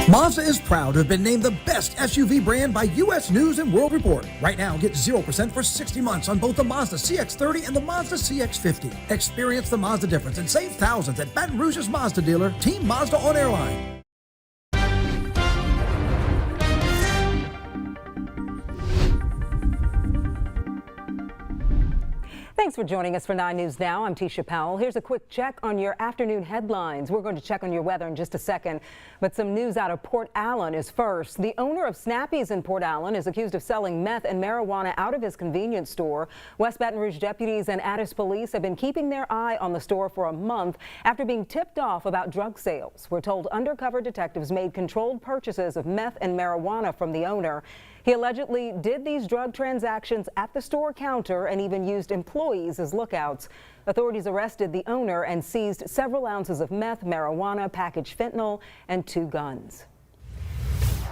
Mazda is proud to have been named the best SUV brand by U.S. News and World Report. Right now, get 0% for 60 months on both the Mazda CX-30 and the Mazda CX-50. Experience the Mazda difference and save thousands at Baton Rouge's Mazda dealer, Team Mazda on Airline. Thanks for joining us for 9 News Now. I'm Tisha Powell. Here's a quick check on your afternoon headlines. We're going to check on your weather in just a second, but some news out of Port Allen is first. The owner of Snappy's in Port Allen is accused of selling meth and marijuana out of his convenience store. West Baton Rouge deputies and Addis police have been keeping their eye on the store for a month after being tipped off about drug sales. We're told undercover detectives made controlled purchases of meth and marijuana from the owner. He allegedly did these drug transactions at the store counter and even used employees as lookouts. Authorities arrested the owner and seized several ounces of meth, marijuana, packaged fentanyl, and 2 guns.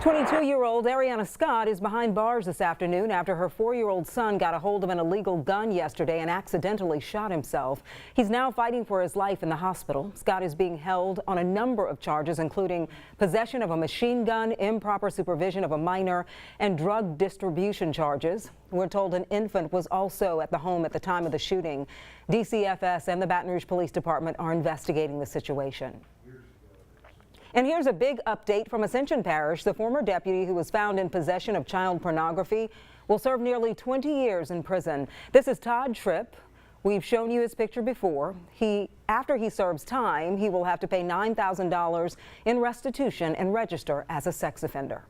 22-year-old Ariana Scott is behind bars this afternoon after her 4-year-old son got a hold of an illegal gun yesterday and accidentally shot himself. He's now fighting for his life in the hospital. Scott is being held on a number of charges, including possession of a machine gun, improper supervision of a minor, and drug distribution charges. We're told an infant was also at the home at the time of the shooting. DCFS and the Baton Rouge Police Department are investigating the situation. And here's a big update from Ascension Parish. The former deputy who was found in possession of child pornography will serve nearly 20 years in prison. This is Todd Tripp. We've shown you his picture before. After he serves time, he will have to pay $9,000 in restitution and register as a sex offender.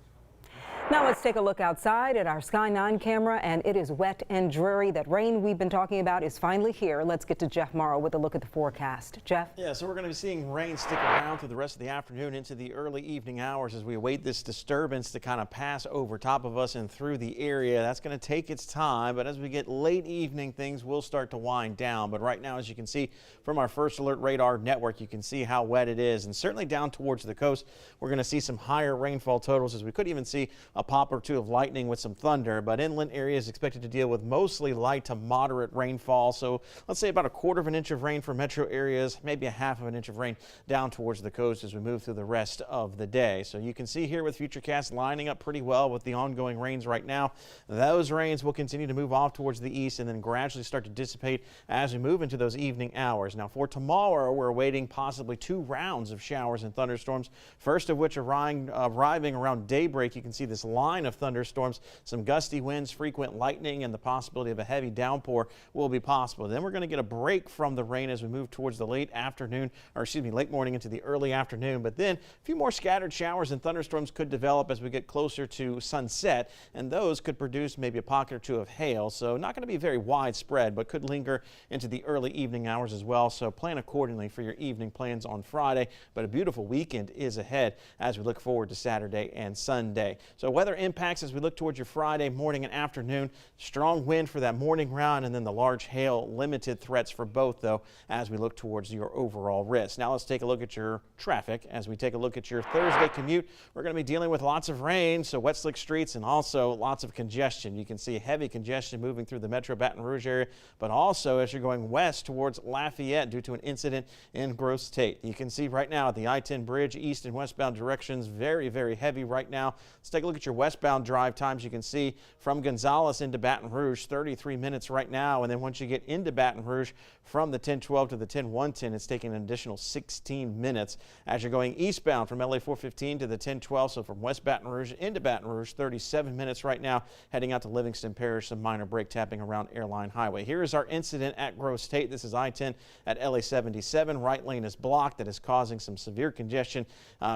Now let's take a look outside at our Sky 9 camera, and it is wet and dreary. That rain we've been talking about is finally here. Let's get to Jeff Morrow with a look at the forecast. Jeff? Yeah, so we're going to be seeing rain stick around through the rest of the afternoon into the early evening hours as we await this disturbance to kind of pass over top of us and through the area. That's going to take its time, but as we get late evening, things will start to wind down. But right now, as you can see from our First Alert Radar network, you can see how wet it is. And certainly down towards the coast, we're going to see some higher rainfall totals, as we could even see a pop or two of lightning with some thunder, but inland areas expected to deal with mostly light to moderate rainfall. So let's say about 1/4 inch of rain for metro areas, maybe 1/2 inch of rain down towards the coast as we move through the rest of the day. So you can see here with Futurecast lining up pretty well with the ongoing rains right now. Those rains will continue to move off towards the east and then gradually start to dissipate as we move into those evening hours. Now for tomorrow, we're awaiting possibly 2 rounds of showers and thunderstorms, first of which arriving around daybreak. You can see this line of thunderstorms, some gusty winds, frequent lightning, and the possibility of a heavy downpour will be possible. Then we're going to get a break from the rain as we move towards the late morning into the early afternoon. But then a few more scattered showers and thunderstorms could develop as we get closer to sunset, and those could produce maybe a pocket or 2 of hail. So not going to be very widespread, but could linger into the early evening hours as well. So plan accordingly for your evening plans on Friday. But a beautiful weekend is ahead as we look forward to Saturday and Sunday. So weather impacts as we look towards your Friday morning and afternoon. Strong wind for that morning round, and then the large hail limited threats for both, though, as we look towards your overall risk. Now let's take a look at your traffic. As we take a look at your Thursday commute, we're going to be dealing with lots of rain, so wet slick streets, and also lots of congestion. You can see heavy congestion moving through the Metro Baton Rouge area, but also as you're going west towards Lafayette due to an incident in Gross Tate. You can see right now at the I-10 bridge, east and westbound directions, very, very heavy right now. Let's take a look at your westbound drive times. You can see from Gonzales into Baton Rouge, 33 minutes right now, and then once you get into Baton Rouge from the 1012 to the 10110, it's taking an additional 16 minutes. As you're going eastbound from LA 415 to the 1012, so from West Baton Rouge into Baton Rouge, 37 minutes right now, heading out to Livingston Parish, some minor brake tapping around Airline Highway. Here is our incident at Gross Tate. This is I-10 at LA 77. Right lane is blocked. That is causing some severe congestion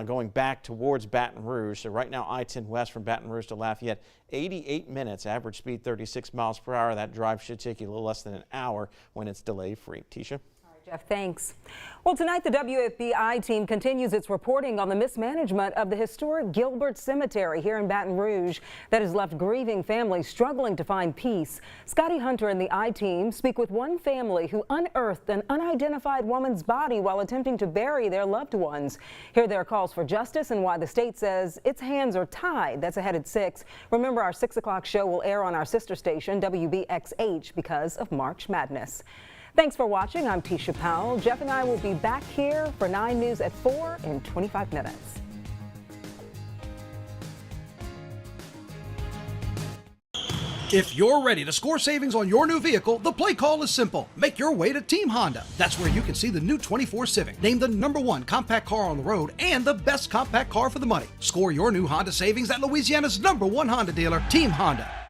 going back towards Baton Rouge. So right now, I-10 west from Baton Rouge to Lafayette, 88 minutes, average speed 36 miles per hour. That drive should take you a little less than an hour when it's delay free. Tisha? Jeff, thanks. Well, tonight the WFBI team continues its reporting on the mismanagement of the historic Gilbert Cemetery here in Baton Rouge that has left grieving families struggling to find peace. Scotty Hunter and the I-team speak with one family who unearthed an unidentified woman's body while attempting to bury their loved ones. Hear their calls for justice and why the state says its hands are tied. That's ahead at 6. Remember, our 6 o'clock show will air on our sister station, WBXH, because of March Madness. Thanks for watching. I'm Tisha Powell. Jeff and I will be back here for 9 News at 4 in 25 minutes. If you're ready to score savings on your new vehicle, the play call is simple. Make your way to Team Honda. That's where you can see the new 24 Civic, named the #1 compact car on the road and the best compact car for the money. Score your new Honda savings at Louisiana's #1 Honda dealer, Team Honda.